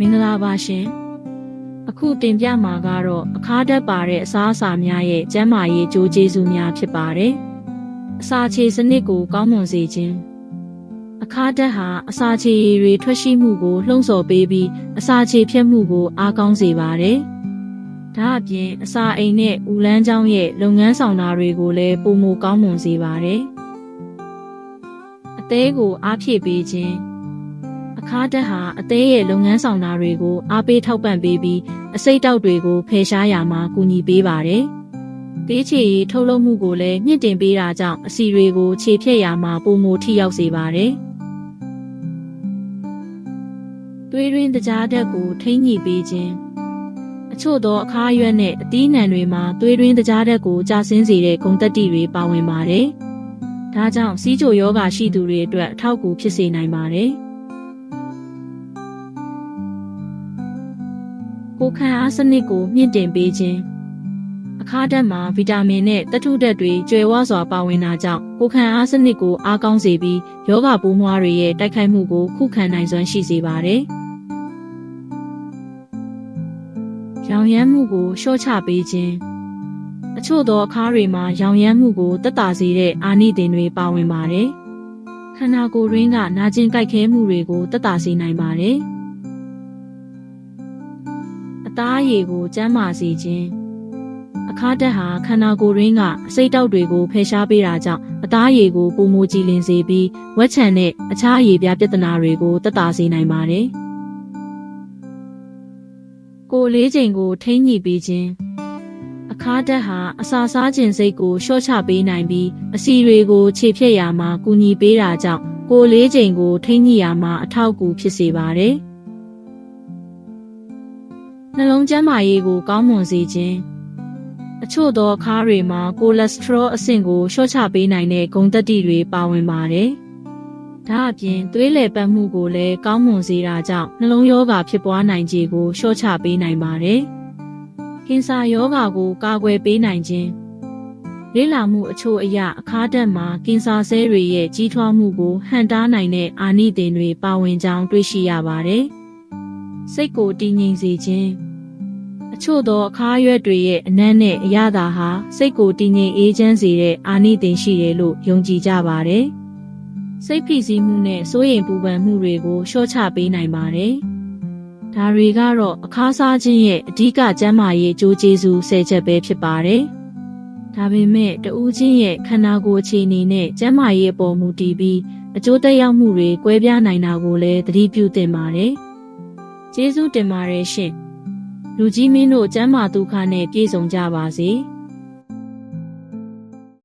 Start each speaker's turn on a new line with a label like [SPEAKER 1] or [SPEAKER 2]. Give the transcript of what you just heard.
[SPEAKER 1] မင်္ဂလာပါရှင်အခုတင်ပြမှာကတော့အခါဓာတ်ပါတဲ့အစားအစာများရဲ့ကျန်းမာရေးအကျိုးကျေးဇူးများဖြစ်ပါတယ်အစာချေစနစ်ကိုကောင်းမွန်စေခြင်းအခါဓာတ်ဟာအစာချေရည်တွေထွက်ရှိမှုကိုလှုံ့ဆော်ပေးပြီးအစာချေဖြတ်မှုကိုအားကောင်းစေပါတယ်ဒါအပြင်အစာအိမ်နဲ့ဦးလန်းချောင်းရဲ့လုပ်ငန်းဆောင်တာတွေကိုလည်းပိုမိုကောင်းမွန်စေပါတယ်အသေးကိုအားဖြည့်ပေးခြင်းအခါဓာတ်ဟာအသေးရဲ့လုပ်ငန်းဆောင်တာတွေကိုအားပေးထောက်ပံ့ပေးပြီးအဆိပ်တောက်တွေကိုဖယ်ရှားရာမှာကူညီပေးပါတယ်။သွေးချေရည်ထုတ်လုပ်မှုကိုလည်းမြင့်တင်ပေးတာကြောင့်အဆီတွေကိုခြေဖြတ်ရာမှာပိုမိုထိရောက်စေပါတယ်။သွေးရင်းတကြားဓာတ်ကိုထိန်းညှိပေးခြင်းအချို့သောအခါရွက်နဲ့အသီးနှံတွေမှာသွေးရင်းတကြားဓာတ်ကိုကျဆင်းစေတဲ့ဂုဏ်သတ္တိတွေပါဝင်ပါတယ်။ဒါကြောင့်ဆီးချိုယောဂရှိသူတွေအတွက်အထောက်အကူဖြစ်စေနိုင်ပါတယ်။ကိုယ်ခံအားစနစ်ကိုမြင့်တင်ပေးခြင်းအခါဓာတ်မှာဗီတာမင်နဲ့သတ္တုဓာတ်တွေကျွယ်ဝစွာပါဝင်တာကြောင့်ကိုယ်ခံအားစနစ်ကိုအားကောင်းစေပြီးယောဂပိုးမွှားတွေရဲ့တိုက်ခိုက်မှုကိုခုခံနိုင်စွမ်းရှိစေပါတယ်။ရောင်ရမ်းမှုကိုလျှော့ချပေးခြင်းအချို့သောအခါတွေမှာရောင်ရမ်းမှုကိုသက်သာစေတဲ့အာနိသင်တွေပါဝင်ပါတယ်။ခန္ဓာကိုယ်ရင်းကနာကျင်ကြိုက်ခဲမှုတွေကိုသက်သာစေနိုင်ပါတယ်။အသားအရည်ကိုကျန်းမာစေခြင်းအခါဓာတ်ဟာခန္ဓာကိုယ်ရင်းကအဆိပ်တောက်တွေကိုဖယ်ရှားပေးတာကြောင့်အသားအရည်ကိုပိုမိုကြည်လင်စေပြီးဝက်ချံနဲ့အခြားအရည်ပြားပြဿနာတွေကိုသက်သာစေနိုင်ပါတယ်။ကိုယ်လေးချိန်ကိုထိန်းညှိပေးခြင်းအခါဓာတ်ဟာအစာစားခြင်းစိတ်ကိုလျှော့ချပေးနိုင်ပြီးအဆီတွေကိုခြေဖြတ်ရာမှာကူညီပေးတာကြောင့်ကိုယ်လေးချိန်ကိုထိန်းညှိရာမှာအထောက်အကူဖြစ်စေပါတယ်။နှလုံးကျန်းမာရေးကိုကောင်းမွန်စေခြင်းအချို့သောအခါတွေမှာကိုလက်စထရောအဆင့်ကိုလျှော့ချပေးနိုင်တဲ့ဂုဏ်သတ္တိတွေပါဝင်ပါတယ်။ဒါအပြင်သွေးလည်ပတ်မှုကိုလည်းကောင်းမွန်စေတာကြောင့်နှလုံးရောဂါဖြစ်ပွားနိုင်ခြေကိုလျှော့ချပေးနိုင်ပါတယ်။ကင်ဆာရောဂါကိုကာကွယ်ပေးနိုင်ခြင်းလေ့လာမှုအချို့အရအခါဓာတ်မှာကင်ဆာဆဲတွေရဲ့ကြီးထွားမှုကိုဟန့်တားနိုင်တဲ့အာနိသင်တွေပါဝင်ကြောင်းတွေ့ရှိရပါတယ်။စိတ်ကိုတည်ငြိမ်စေခြင်းအချို့သောအခါရွက်တွေရဲ့အနံ့နဲ့အရသာဟာစိတ်ကိုတည်ငြိမ်အေးချမ်းစေတဲ့အာနိသင်ရှိတယ်လို့ယုံကြည်ကြပါတယ်။စိတ်ဖိစီးမှုနဲ့စိုးရိမ်ပူပန်မှုတွေကိုလျှော့ချပေးနိုင်ပါတယ်။ဒါတွေကတော့အခါစားခြင်းရဲ့အဓိကကျန်းမာရေးအကျိုးကျေးဇူး10ချက်ပဲဖြစ်ပါတယ်။ဒါပေမဲ့တဦးချင်းရဲ့ခန္ဓာကိုယ်အခြေအနေနဲ့ကျန်းမာရေးအပေါ်မူတည်ပြီးအကျိုးသက်ရောက်မှုတွေကွဲပြားနိုင်တာကိုလည်းသတိပြုသင့်ပါတယ်။ကျေးဇူးတင်ပါတယ်ရှင်။လူကြီးမင်းတို့ကျမ်းမာဒုက္ခနဲ့ပြည့်စုံကြပါစေ။